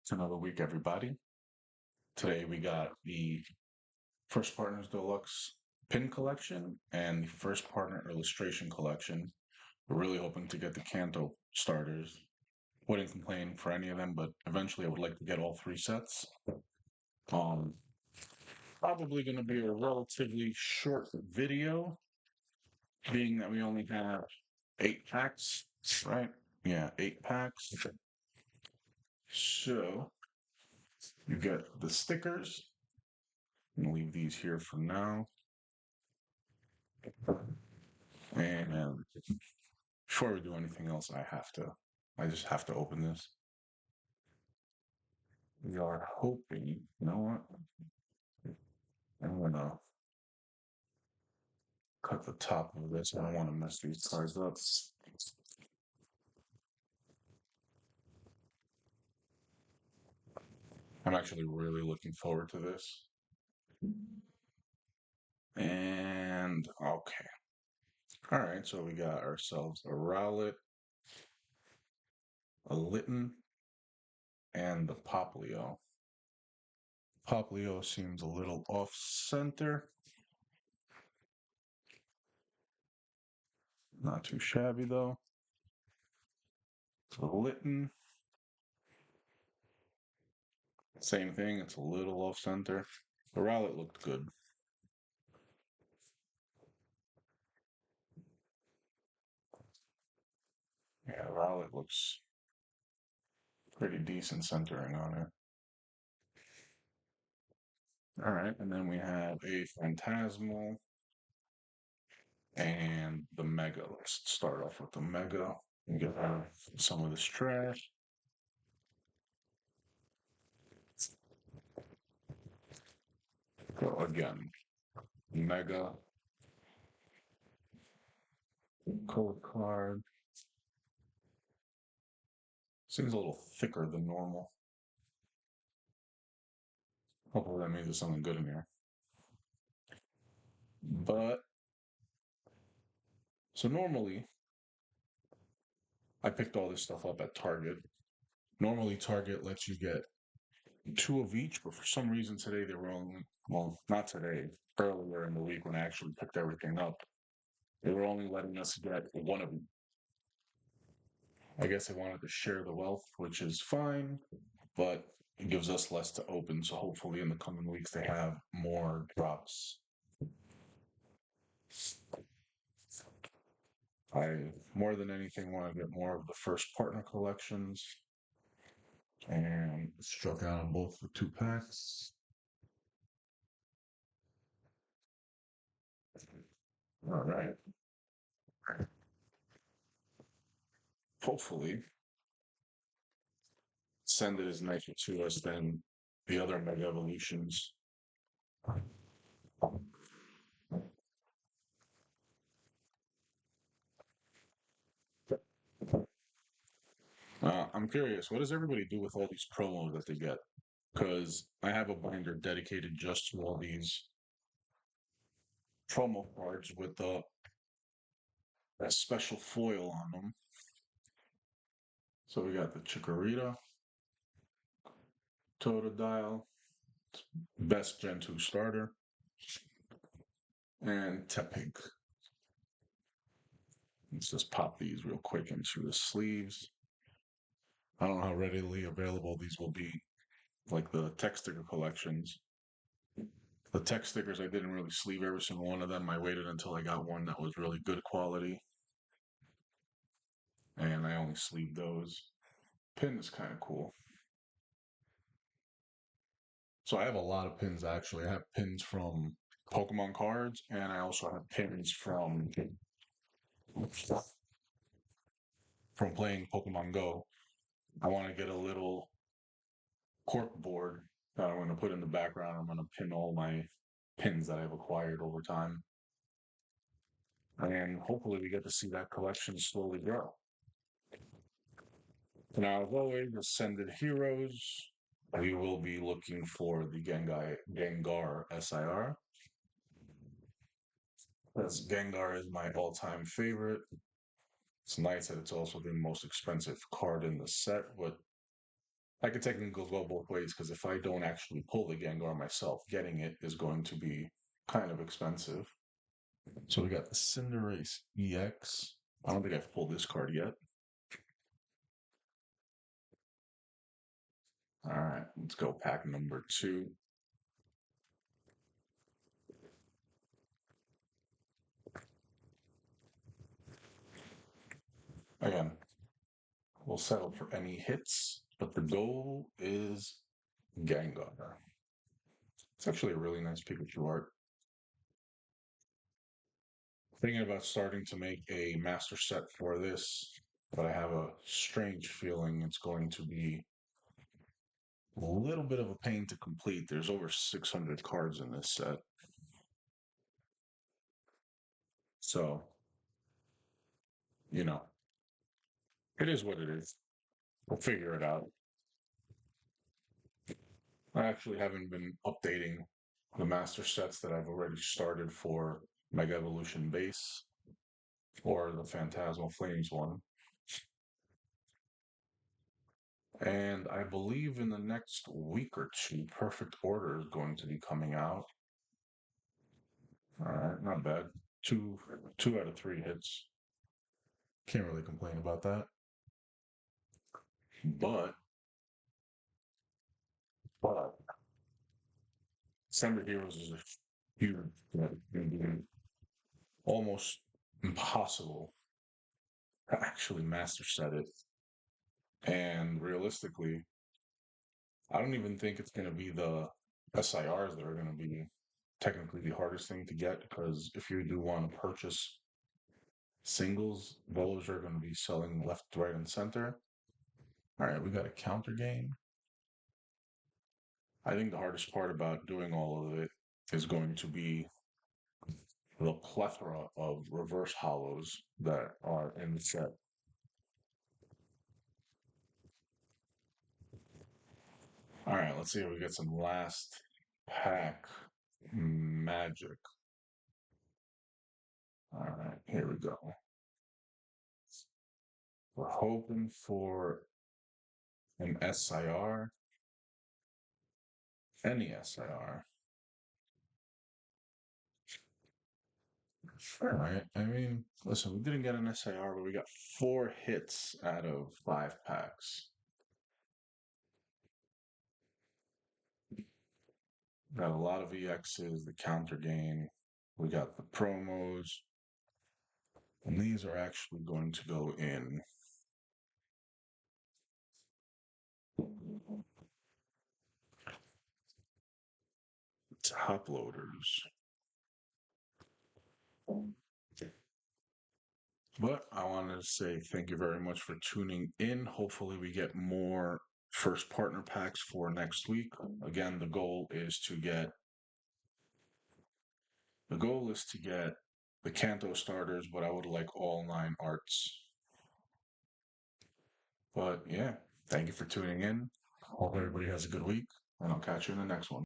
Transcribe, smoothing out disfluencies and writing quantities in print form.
It's another week, everybody. Today we got the First Partners Deluxe pin collection and the First Partner illustration collection. We're really hoping to get the Kanto starters. Wouldn't complain for any of them, but eventually I would like to get all three sets. Um, Probably going to be a relatively short video, being that we only have 8 packs, right? Yeah, 8 packs. So you get the stickers. I'm gonna leave these here for now. And before we do anything else, I just have to open this. We are hoping, you know what? I'm gonna cut the top of this. I don't want to mess these cards up. I'm actually really looking forward to this. And okay. All right, so we got ourselves a Rowlet, a Litten, and the Poplio. Poplio seems a little off center. Not too shabby though. The Litten, same thing. It's a little off center. The Rowlet looked good. Yeah, Rowlet looks pretty decent centering on it. All right, and then we have a Phantasmal and the Mega. Let's start off with the Mega and get rid of some of this trash. So again, Mega code card. Seems a little thicker than normal. Hopefully that means there's something good in here. But so normally I picked all this stuff up at Target. Normally Target lets you get 2 of each, but for some reason today they were only, well, not today, earlier in the week when I actually picked everything up, they were only letting us get 1 of each. I guess they wanted to share the wealth, which is fine, but it gives us less to open. So hopefully in the coming weeks they have more drops. I more than anything want to get more of the first partner collections and struck out on both the 2 packs. All right. Hopefully Send it is nicer to us than the other Mega Evolutions. I'm curious, what does everybody do with all these promos that they get? Because I have a binder dedicated just to all these promo cards with a special foil on them. So we got the Chikorita, Totodile, best Gen 2 starter, and Tepig. Let's just pop these real quick into the sleeves. I don't know how readily available these will be, like the tech sticker collections. The tech stickers, I didn't really sleeve every single one of them. I waited until I got one that was really good quality, and I only sleeved those. Pin is kind of cool. So I have a lot of pins actually. I have pins from Pokemon cards, and I also have pins from playing Pokemon Go. I want to get a little cork board that I'm going to put in the background. I'm going to pin all my pins that I've acquired over time, and hopefully we get to see that collection slowly grow. Now, as always, Ascended Heroes, we will be looking for the Gengar SIR. As Gengar is my all-time favorite. It's nice that it's also the most expensive card in the set, but I could technically go both ways because if I don't actually pull the Gengar myself, getting it is going to be kind of expensive. So we got the Cinderace EX. I don't think I've pulled this card yet. All right, let's go pack number 2. Again, we'll settle for any hits, but the goal is Gengar. It's actually a really nice Pikachu art. Thinking about starting to make a master set for this, but I have a strange feeling it's going to be a little bit of a pain to complete. There's over 600 cards in this set. So, you know, it is what it is. We'll figure it out. I actually haven't been updating the master sets that I've already started for Mega Evolution Base or the Phantasmal Flames one. And I believe in the next week or two, Perfect Order is going to be coming out. All right, not bad. Two out of 3 hits. Can't really complain about that. But December Heroes is a huge, almost impossible to actually master set it. And realistically, I don't even think it's going to be the SIRs that are going to be technically the hardest thing to get because if you do want to purchase singles, those are going to be selling left, right, and center. All right, we got a counter game. I think the hardest part about doing all of it is going to be the plethora of reverse hollows that are in the set. All right, let's see if we get some last pack magic. All right, here we go. We're hoping for an SIR, any SIR. All right. I mean, listen, we didn't get an SIR, but we got 4 hits out of 5 packs. Got a lot of EXs, the counter game. We got the promos. And these are actually going to go in top loaders. But I wanted to say thank you very much for tuning in. Hopefully, we get more first partner packs for next week. Again, the goal is to get the Kanto starters, but I would like all 9 arts. But yeah, thank you for tuning in. Hope everybody has a good week, and I'll catch you in the next one.